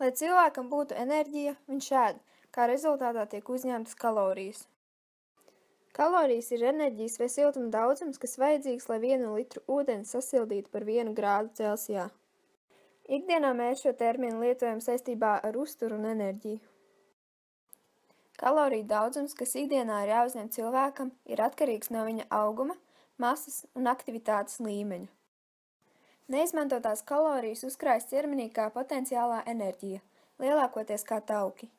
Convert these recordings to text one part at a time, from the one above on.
Lai cilvēkam būtu enerģija, viņš ēd, kā rezultātā tiek uzņemtas kalorijas. Kalorijas ir enerģijas vai siltuma daudzums, kas vajadzīgs, lai 1 litru ūdeni sasildītu par 1 grādu Celsijā. Ikdienā mēs šo terminu lietojam saistībā ar uzturu un enerģiju. Kaloriju daudzums, kas ikdienā ir jāuzņem cilvēkam, ir atkarīgs no viņa auguma, masas un aktivitātes līmeņa. Neizmantotās kalorijas uzkrājas ķermenī kā potenciālā enerģija, lielākoties kā tauki.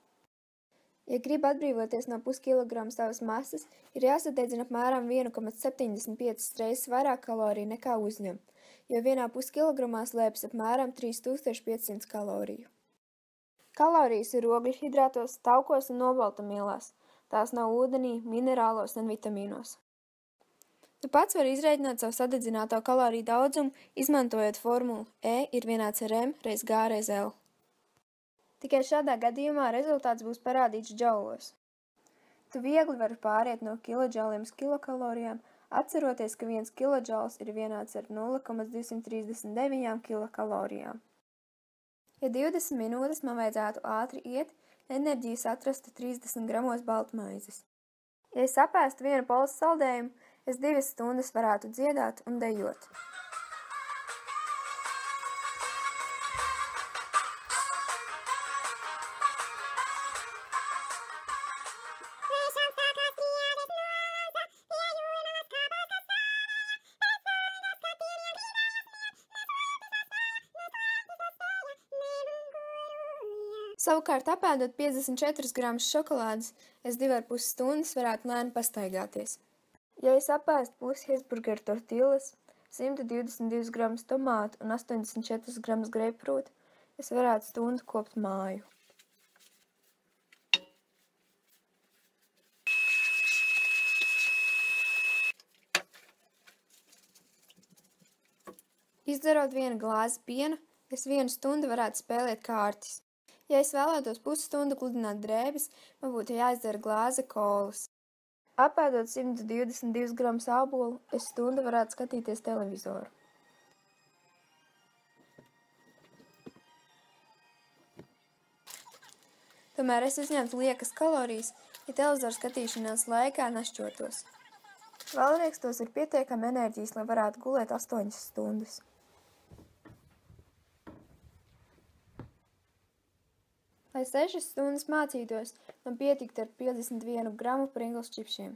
Ja grib atbrīvoties no puskilogramu savas masas, ir jāsadedzina apmēram 1,75 reizes vairāk kaloriju nekā uzņem, jo vienā puskilogramā slēpjas apmēram 3500 kaloriju. Kalorijas ir ogļhidrātos, taukos un olbaltumvielās. Tās nav ūdenī, minerālos un vitamīnos. Tu pats vari izrēķināt savu sadedzināto kaloriju daudzumu, izmantojot formulu E ir vienāds ar M reiz G reiz L. Tikai šādā gadījumā rezultāts būs parādīts džaulos. Tu viegli vari pāriet no kilodžauliem uz kilokalorijām, atceroties, ka 1 kilodžauls ir vienāds ar 0,239 kilokalorijām. Ja 20 minūtes man vajadzētu ātri iet, enerģijas atrastu 30 gramos baltmaizes. Ja es apēstu 1 pols saldējumu, es 2 stundas varētu dziedāt un dejot. Savukārt, apēdot 54 gramus šokolādes, es 2,5 stundas varētu lēni pastaigāties. Ja es apēstu pusi hesburgeru tortillas, 122 gramus tomātu un 84 gramus greipfrūta, es varētu stundu kopt māju. Izdzerot 1 glāzi piena, es 1 stundu varētu spēlēt kārtis. Ja es vēlētos pusstundu gludināt drēbes, man būtu jāizdzer glāze kolas. Apēdot 122 gramus ābolu, es stundu varētu skatīties televizoru. Tomēr es uzņemtu liekas kalorijas, ja televizoru skatīšanās laikā našķotos. Valriekstos ir pietiekama enerģijas, lai varētu gulēt 8 stundas. Lai 6 stundas mācītos, man pietiktu ar 51 gramu Pringles čipšiem.